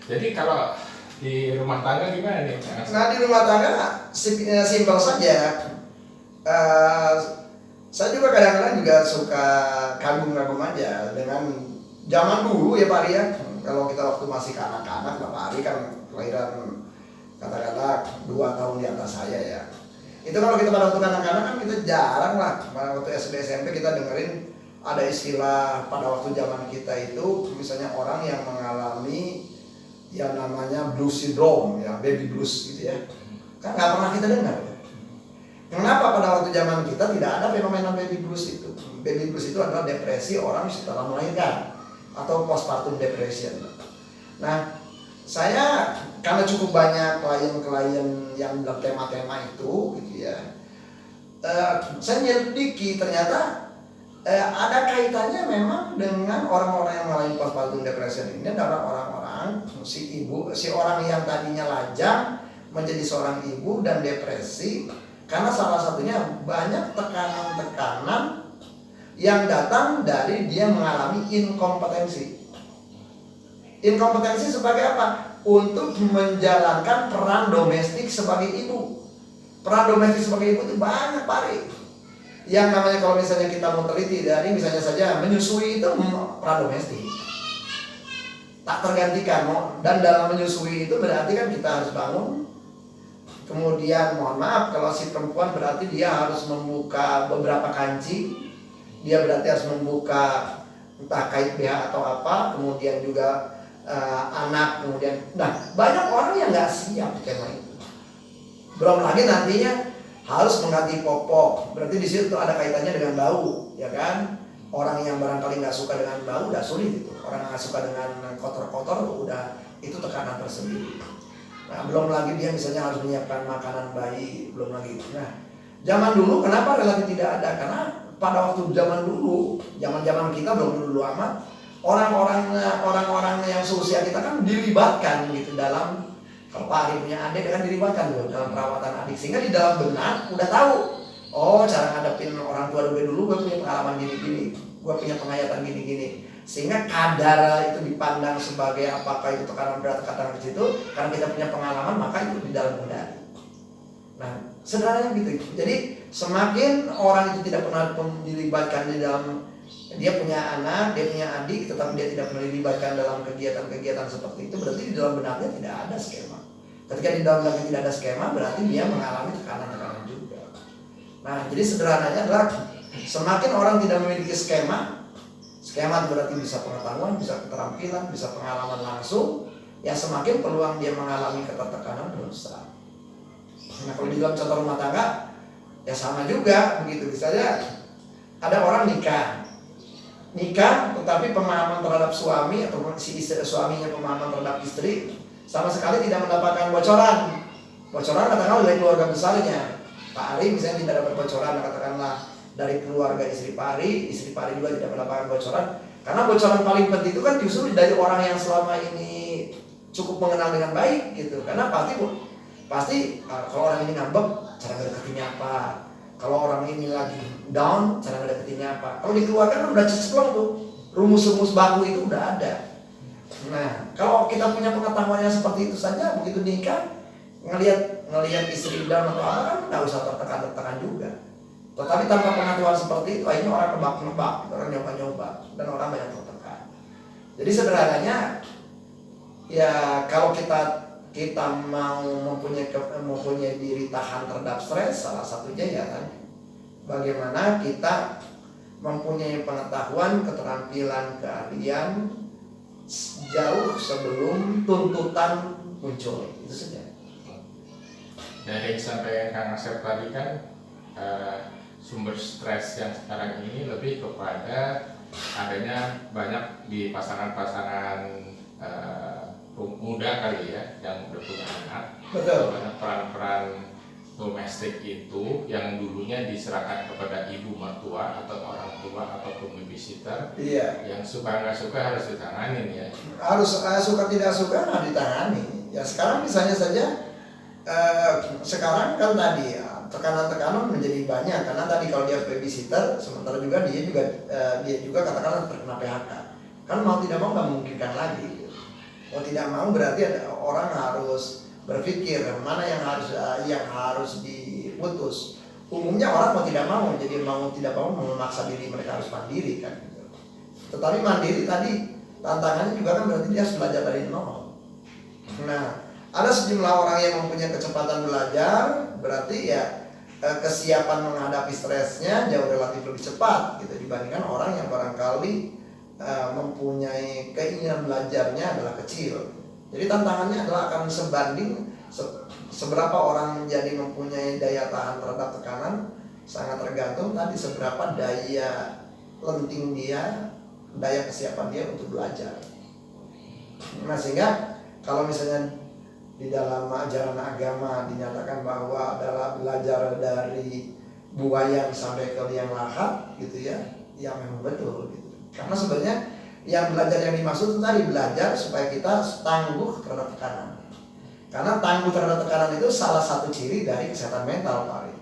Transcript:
Jadi kalau di rumah tangga gimana nih? Nah di rumah tangga simpel saja. Eh, saya juga kadang-kadang juga suka kagum-kagum aja dengan zaman dulu ya Pak Ari ya. Kalau kita waktu masih kanak-kanak, Pak Ari kan kelahiran kata-kata 2 tahun di atas saya ya. Itu kalau kita pada waktu kanak-kanak kan kita jarang lah. Pada waktu SD SMP kita dengerin ada istilah pada waktu zaman kita itu, misalnya orang yang mengalami yang namanya blues syndrome ya, baby blues gitu ya. Kan nggak pernah kita dengar. Kenapa pada waktu zaman kita tidak ada fenomena baby blues itu? Baby blues itu adalah depresi orang setelah melahirkan atau postpartum depression. Nah, saya karena cukup banyak klien-klien yang dalam tema-tema itu, gitu ya, saya nyelidiki ternyata ada kaitannya memang dengan orang-orang yang mengalami postpartum depression ini adalah orang-orang si orang yang tadinya lajang menjadi seorang ibu dan depresi karena salah satunya banyak tekanan-tekanan yang datang dari dia mengalami inkompetensi. Inkompetensi sebagai apa? Untuk menjalankan peran domestik sebagai ibu. Peran domestik sebagai ibu itu banyak Pak Ari. Yang namanya kalau misalnya kita mau teliti dari misalnya saja menyusui itu peran domestik. Tak tergantikan, dan dalam menyusui itu berarti kan kita harus bangun. Kemudian mohon maaf kalau si perempuan berarti dia harus membuka beberapa kancing. Dia berarti harus membuka entah kait BH atau apa, kemudian juga anak, kemudian banyak orang yang nggak siap tema itu. Belum lagi nantinya harus mengganti popok, berarti di situ ada kaitannya dengan bau, ya kan? Orang yang barangkali nggak suka dengan bau udah sulit itu. Orang nggak suka dengan kotor-kotor udah itu tekanan tersendiri. Nah, belum lagi dia misalnya harus menyiapkan makanan bayi, belum lagi. Nah, zaman dulu kenapa relatif tidak ada? Karena pada waktu zaman dulu, zaman kita belum dulu amat, orang-orang yang seusia kita kan dilibatkan gitu dalam, kalau Pak Ari punya adik kan dilibatkan dulu dalam perawatan adik, sehingga di dalam benak udah tahu, oh cara ngadepin orang tua dulu gue punya pengalaman gini-gini, gue punya penghayatan gini-gini, sehingga kadar itu dipandang sebagai apakah itu tekanan berat tekanan kecil itu karena kita punya pengalaman, maka itu di dalam benak. Nah, sederhananya gitu. Jadi semakin orang itu tidak pernah dilibatkan di dalam, dia punya anak, dia punya adik, tetapi dia tidak pernah dilibatkan dalam kegiatan-kegiatan seperti itu, berarti di dalam benaknya tidak ada skema. Ketika di dalam benaknya tidak ada skema, berarti dia mengalami tekanan-tekanan juga. Nah, jadi sederhananya adalah semakin orang tidak memiliki skema berarti bisa pengetahuan, bisa keterampilan, bisa pengalaman langsung, ya semakin peluang dia mengalami ketertekanan besar. Nah, kalau di dalam contoh rumah tangga, ya sama juga begitu. Misalnya ada orang nikah, tetapi pemahaman terhadap suami atau si istri, suaminya pemahaman terhadap istri sama sekali tidak mendapatkan bocoran katakanlah dari keluarga besarnya. Pak Ari misalnya tidak dapat bocoran, katakanlah dari keluarga istri Pak Ari juga tidak mendapatkan bocoran, karena bocoran paling penting itu kan justru dari orang yang selama ini cukup mengenal dengan baik gitu. Karena pasti kalau orang ini ngambek, cara ngedeketinnya apa, kalau orang ini lagi down, cara ngedeketinnya apa. Kalau dikeluarkan kan udah cecplong tuh, rumus-rumus baku itu udah ada. Nah, kalau kita punya pengetahuannya seperti itu saja, begitu nikah, ngelihat istri down atau apa kan nggak usah tertekan juga. Tetapi tanpa pengetahuan seperti itu, akhirnya orang nebak-nebak, orang nyoba-nyoba, dan orang banyak tertekan. Jadi sederhananya, ya kalau kita mau mempunyai diri tahan terhadap stres, salah satunya ya kan bagaimana kita mempunyai pengetahuan, keterampilan, keahlian jauh sebelum tuntutan muncul. Itu saja. Dari sampai Kang Asep tadi kan sumber stres yang sekarang ini lebih kepada adanya banyak di pasangan-pasangan muda kali ya, yang udah punya anak. Betul. Banyak peran-peran domestik itu yang dulunya diserahkan kepada ibu mertua atau orang tua ataupun babysitter. Iya. Yang suka nggak suka harus ditanganin ya. Harus suka tidak suka harus ditangani. Ya sekarang misalnya saja sekarang kan tadi ya, tekanan-tekanan menjadi banyak karena tadi kalau dia babysitter, sementara juga dia juga katakanlah terkena PHK. Kan mau tidak mau nggak memungkinkan lagi. Mau tidak mau berarti ada orang harus berpikir mana yang harus diputus. Umumnya orang mau tidak mau, jadi mau tidak mau memaksa diri mereka harus mandiri kan. Tetapi mandiri tadi tantangannya juga kan berarti dia harus belajar dari nol. Nah, ada sejumlah orang yang mempunyai kecepatan belajar, berarti ya kesiapan menghadapi stresnya jauh relatif lebih cepat gitu dibandingkan orang yang barangkali mempunyai keinginan belajarnya adalah kecil. Jadi tantangannya adalah akan sebanding seberapa orang menjadi mempunyai daya tahan terhadap tekanan, sangat tergantung tadi seberapa daya lenting dia, daya kesiapan dia untuk belajar. Nah, sehingga kalau misalnya di dalam ajaran agama dinyatakan bahwa adalah belajar dari buaya sampai ke liang lahat gitu ya, yang memang betul gitu. Karena sebenarnya yang belajar yang dimaksud itu tadi belajar supaya kita tangguh terhadap tekanan. Karena tangguh terhadap tekanan itu salah satu ciri dari kesehatan mental, Pak Ari.